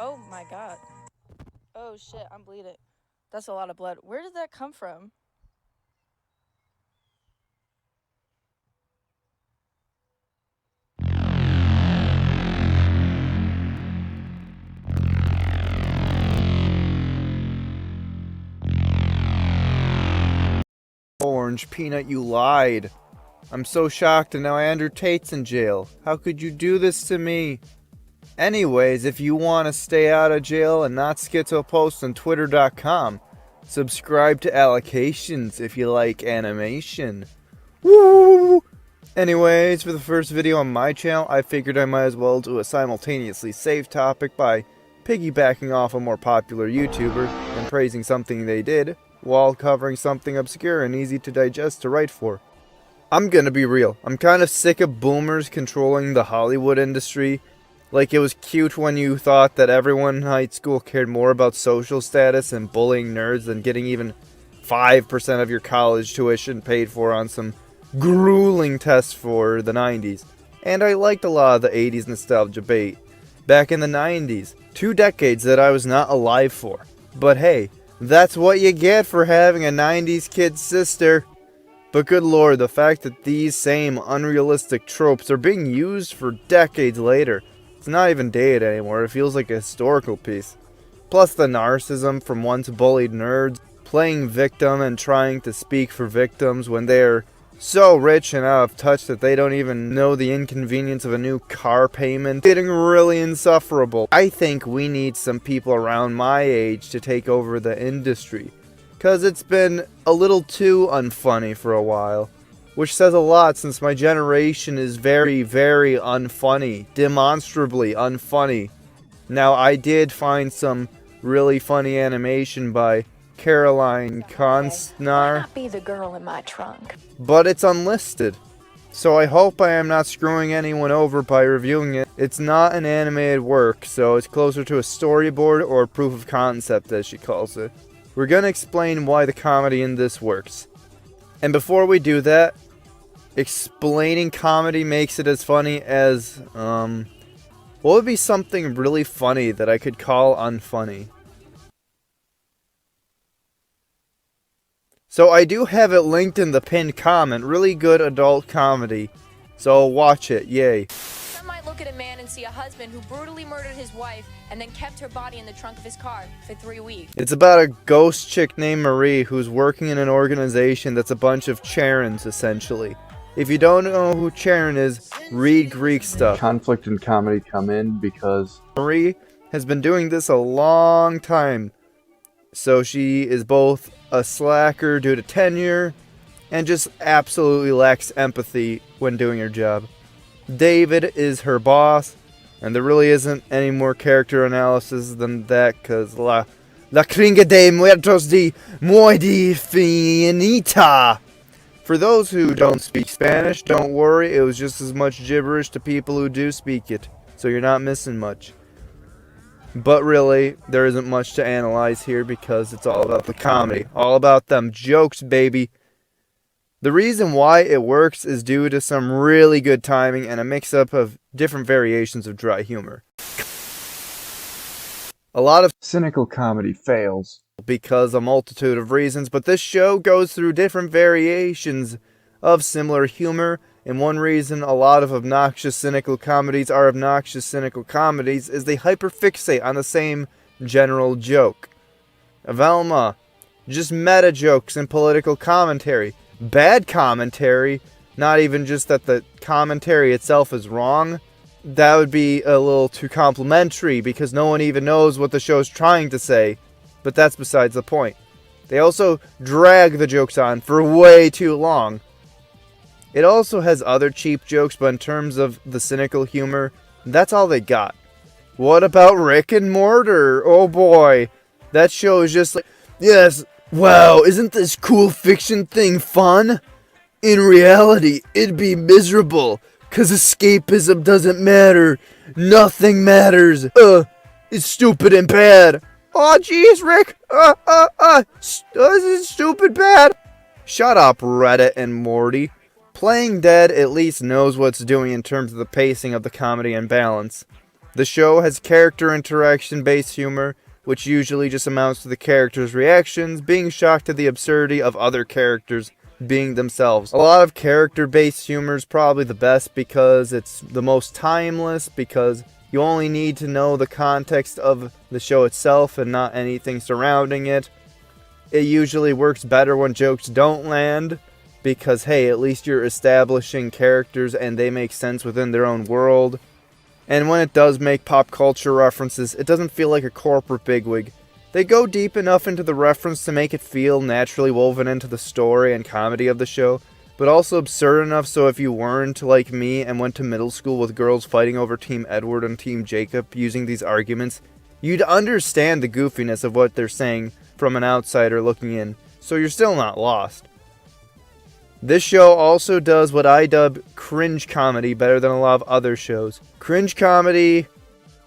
Oh my god. Oh shit, I'm bleeding. That's a lot of blood. Where did that come from? Orange Peanut, you lied. I'm so shocked and now Andrew Tate's in jail. How could you do this to me? Anyways, if you want to stay out of jail and not schizo post on twitter.com, subscribe to Alecations if you like animation. Woo! Anyways, for the first video on my channel, I figured I might as well do a simultaneously safe topic by piggybacking off a more popular YouTuber and praising something they did, while covering something obscure and easy to digest to write for. I'm gonna be real, I'm kind of sick of boomers controlling the Hollywood industry. Like, it was cute when you thought that everyone in high school cared more about social status and bullying nerds than getting even 5% of your college tuition paid for on some grueling test for the 90s. And I liked a lot of the 80s nostalgia bait back in the 90s. 2 decades that I was not alive for. But hey, that's what you get for having a 90s kid sister. But good lord, the fact that these same unrealistic tropes are being used for decades later. It's not even dated anymore, it feels like a historical piece. Plus the narcissism from once bullied nerds, playing victim and trying to speak for victims when they're so rich and out of touch that they don't even know the inconvenience of a new car payment. Getting really insufferable. I think we need some people around my age to take over the industry, cause it's been a little too unfunny for a while. Which says a lot since my generation is very, very unfunny. Demonstrably unfunny. Now, I did find some really funny animation by Caroline Konstnar. Not be the girl in my trunk. But it's unlisted. So I hope I am not screwing anyone over by reviewing it. It's not an animated work, so it's closer to a storyboard or proof of concept, as she calls it. We're gonna explain why the comedy in this works. And before we do that, explaining comedy makes it as funny as, what would be something really funny that I could call unfunny? So I do have it linked in the pinned comment, really good adult comedy. So watch it, yay. Some might look at a man and see a husband who brutally murdered his wife and then kept her body in the trunk of his car for 3 weeks. It's about a ghost chick named Marie who's working in an organization that's a bunch of Charons, essentially. If you don't know who Charon is, read Greek stuff. Conflict and comedy come in because Marie has been doing this a long time. So she is both a slacker due to tenure and just absolutely lacks empathy when doing her job. David is her boss, and there really isn't any more character analysis than that, cause la cringa de muertos de muy finita. For those who don't speak Spanish, don't worry, it was just as much gibberish to people who do speak it, so you're not missing much. But really, there isn't much to analyze here because it's all about the comedy. All about them jokes, baby. The reason why it works is due to some really good timing and a mix-up of different variations of dry humor. A lot of cynical comedy fails because a multitude of reasons, but this show goes through different variations of similar humor, and one reason a lot of obnoxious cynical comedies are obnoxious cynical comedies is they hyperfixate on the same general joke. Velma, just meta jokes and political commentary. Bad commentary, not even just that the commentary itself is wrong. That would be a little too complimentary because no one even knows what the show's trying to say. But that's besides the point. They also drag the jokes on for way too long. It also has other cheap jokes, but in terms of the cynical humor, that's all they got. What about Rick and Morty? Oh boy. That show is just like, yes, wow, isn't this cool fiction thing fun? In reality, it'd be miserable, 'cause escapism doesn't matter. Nothing matters. It's stupid and bad. Oh jeez, Rick. This is stupid bad. Shut up, Reddit and Morty. Playing Dead at least knows what it's doing in terms of the pacing of the comedy and balance. The show has character interaction-based humor, which usually just amounts to the characters' reactions being shocked at the absurdity of other characters being themselves. A lot of character-based humor is probably the best because it's the most timeless, because you only need to know the context of the show itself and not anything surrounding it. It usually works better when jokes don't land, because hey, at least you're establishing characters and they make sense within their own world. And when it does make pop culture references, it doesn't feel like a corporate bigwig. They go deep enough into the reference to make it feel naturally woven into the story and comedy of the show, but also absurd enough so if you weren't like me and went to middle school with girls fighting over Team Edward and Team Jacob using these arguments, you'd understand the goofiness of what they're saying from an outsider looking in, so you're still not lost. This show also does what I dub cringe comedy better than a lot of other shows. Cringe comedy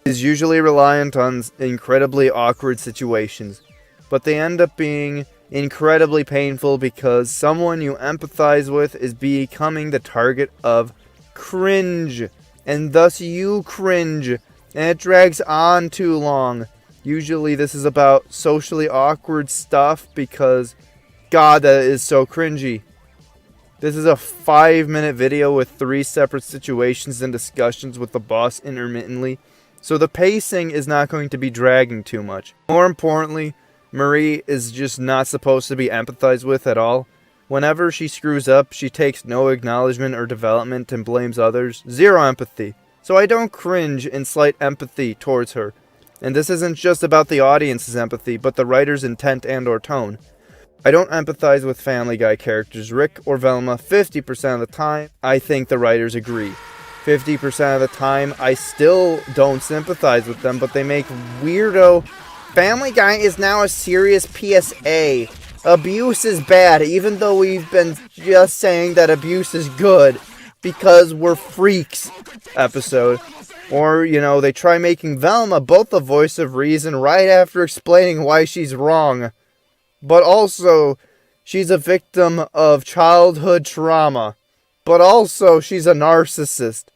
is usually reliant on incredibly awkward situations, but they end up being incredibly painful because someone you empathize with is becoming the target of cringe, and thus you cringe, and it drags on too long. Usually this is about socially awkward stuff because, God, that is so cringy. This is a 5-minute video with 3 separate situations and discussions with the boss intermittently, so the pacing is not going to be dragging too much. More importantly, Marie is just not supposed to be empathized with at all. Whenever she screws up, she takes no acknowledgement or development and blames others. Zero empathy. So I don't cringe in slight empathy towards her. And this isn't just about the audience's empathy, but the writer's intent and or tone. I don't empathize with Family Guy characters Rick or Velma 50% of the time. I think the writers agree. 50% of the time, I still don't sympathize with them, but they make weirdo. Family Guy is now a serious PSA. Abuse is bad, even though we've been just saying that abuse is good because we're freaks episode. Or, you know, they try making Velma both the voice of reason right after explaining why she's wrong. But also, she's a victim of childhood trauma. But also, she's a narcissist.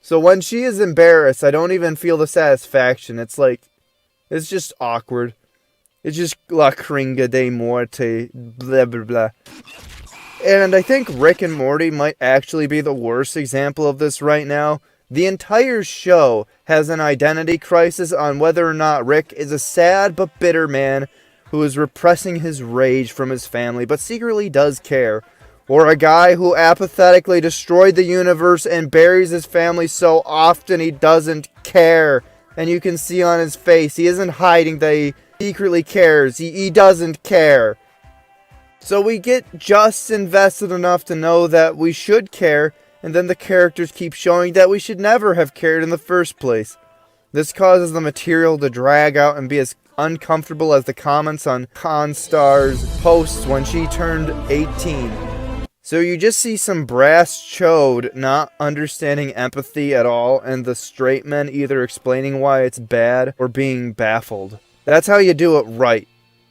So when she is embarrassed, I don't even feel the satisfaction. It's like, it's just awkward. It's just la cringa de morte, blah blah blah. And I think Rick and Morty might actually be the worst example of this right now. The entire show has an identity crisis on whether or not Rick is a sad but bitter man who is repressing his rage from his family but secretly does care. Or a guy who apathetically destroyed the universe and buries his family so often he doesn't care. And you can see on his face, he isn't hiding that he secretly cares. He doesn't care. So we get just invested enough to know that we should care, and then the characters keep showing that we should never have cared in the first place. This causes the material to drag out and be as uncomfortable as the comments on Konstnar's posts when she turned 18. So you just see some brass chode not understanding empathy at all, and the straight men either explaining why it's bad or being baffled. That's how you do it right.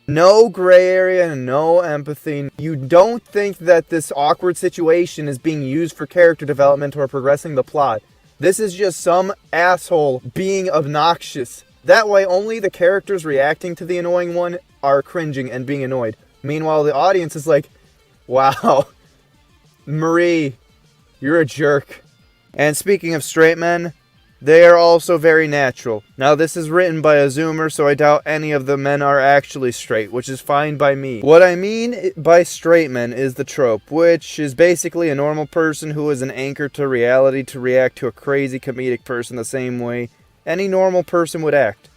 No gray area, no empathy. You don't think that this awkward situation is being used for character development or progressing the plot. This is just some asshole being obnoxious. That way only the characters reacting to the annoying one are cringing and being annoyed. Meanwhile, the audience is like, wow, Marie, you're a jerk. And speaking of straight men, they are also very natural. Now this is written by a Zoomer, so I doubt any of the men are actually straight, which is fine by me. What I mean by straight men is the trope, which is basically a normal person who is an anchor to reality to react to a crazy comedic person the same way any normal person would act.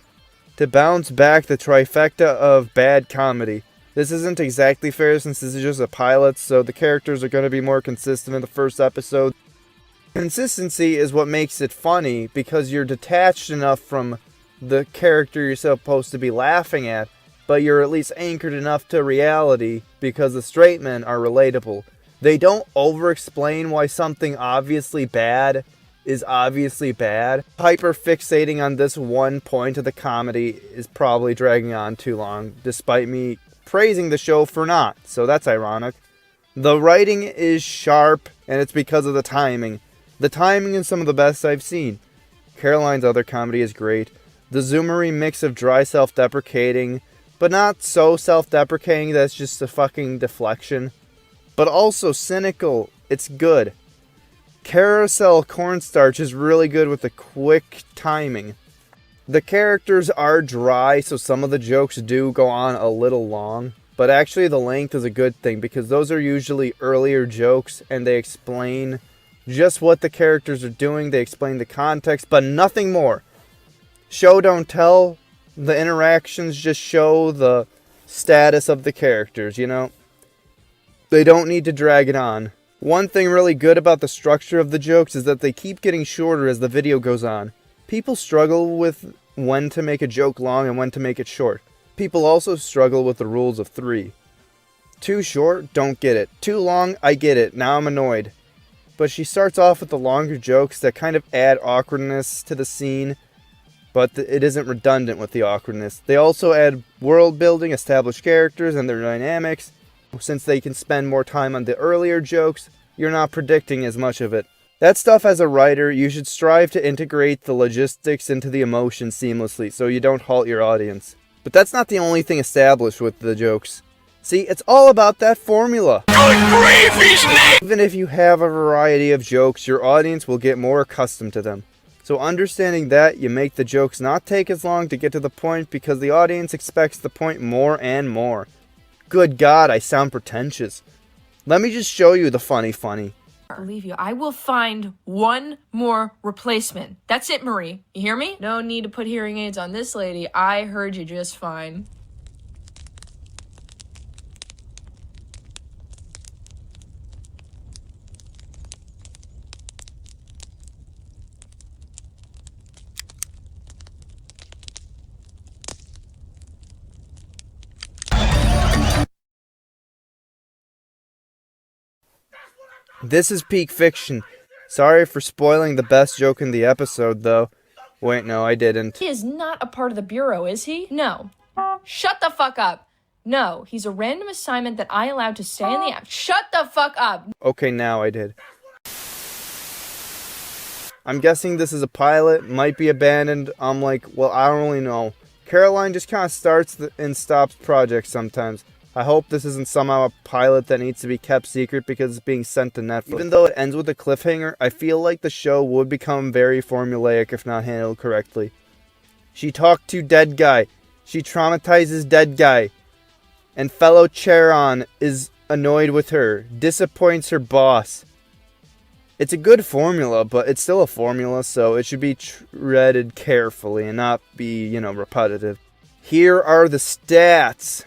To bounce back the trifecta of bad comedy. This isn't exactly fair since this is just a pilot, so the characters are going to be more consistent in the first episode. Consistency is what makes it funny, because you're detached enough from the character you're supposed to be laughing at, but you're at least anchored enough to reality, because the straight men are relatable. They don't over-explain why something obviously bad is obviously bad. Hyper-fixating on this one point of the comedy is probably dragging on too long, despite me praising the show for not, so that's ironic. The writing is sharp, and it's because of the timing. The timing is some of the best I've seen. Caroline's other comedy is great. The zoomery mix of dry self-deprecating, but not so self-deprecating that's just a fucking deflection, but also cynical. It's good. Carousel cornstarch is really good with the quick timing. The characters are dry, so some of the jokes do go on a little long, but actually the length is a good thing because those are usually earlier jokes and they explain just what the characters are doing. They explain the context, but nothing more. Show don't tell. The interactions just show the status of the characters, you know? They don't need to drag it on. One thing really good about the structure of the jokes is that they keep getting shorter as the video goes on. People struggle with when to make a joke long and when to make it short. People also struggle with the rules of 3. Too short? Don't get it. Too long? I get it. Now I'm annoyed. But she starts off with the longer jokes that kind of add awkwardness to the scene, but it isn't redundant with the awkwardness. They also add world building, established characters, and their dynamics. Since they can spend more time on the earlier jokes, you're not predicting as much of it. That stuff, as a writer, you should strive to integrate the logistics into the emotion seamlessly so you don't halt your audience. But that's not the only thing established with the jokes. See, it's all about that formula. Good grief, he's neat! Even if you have a variety of jokes, your audience will get more accustomed to them. So understanding that, you make the jokes not take as long to get to the point because the audience expects the point more and more. Good God, I sound pretentious. Let me just show you the funny. Believe you, I will find one more replacement. That's it, Marie. You hear me? No need to put hearing aids on this lady. I heard you just fine. This is peak fiction. Sorry for spoiling the best joke in the episode, though. Wait, no, I didn't. He is not a part of the Bureau, is he? No. Shut the fuck up. No, he's a random assignment that I allowed to stay in the app. Shut the fuck up. Okay, now I did. I'm guessing this is a pilot, might be abandoned. I'm like, well, I don't really know. Caroline just kind of starts and stops projects sometimes. I hope this isn't somehow a pilot that needs to be kept secret because it's being sent to Netflix. Even though it ends with a cliffhanger, I feel like the show would become very formulaic if not handled correctly. She talked to dead guy. She traumatizes dead guy. And fellow Charon is annoyed with her. Disappoints her boss. It's a good formula, but it's still a formula, so it should be treaded carefully and not be, repetitive. Here are the stats.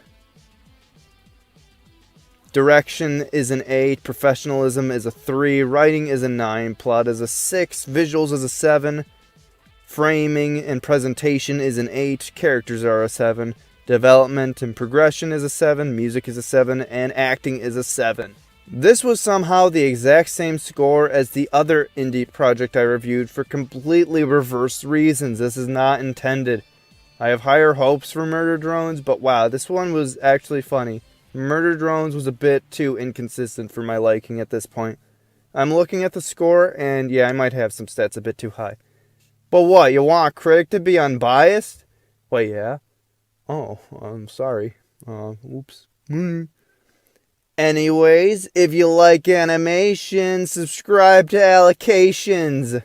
Direction is an 8, professionalism is a 3, writing is a 9, plot is a 6, visuals is a 7, framing and presentation is an 8, characters are a 7, development and progression is a 7, music is a 7, and acting is a 7. This was somehow the exact same score as the other indie project I reviewed for completely reversed reasons. This is not intended. I have higher hopes for Murder Drones, but wow, this one was actually funny. Murder Drones was a bit too inconsistent for my liking at this point. I'm looking at the score, and yeah, I might have some stats a bit too high. But what, you want a critic to be unbiased? Well, yeah. Oh, I'm sorry. Oops. Anyways, if you like animation, subscribe to Alecations.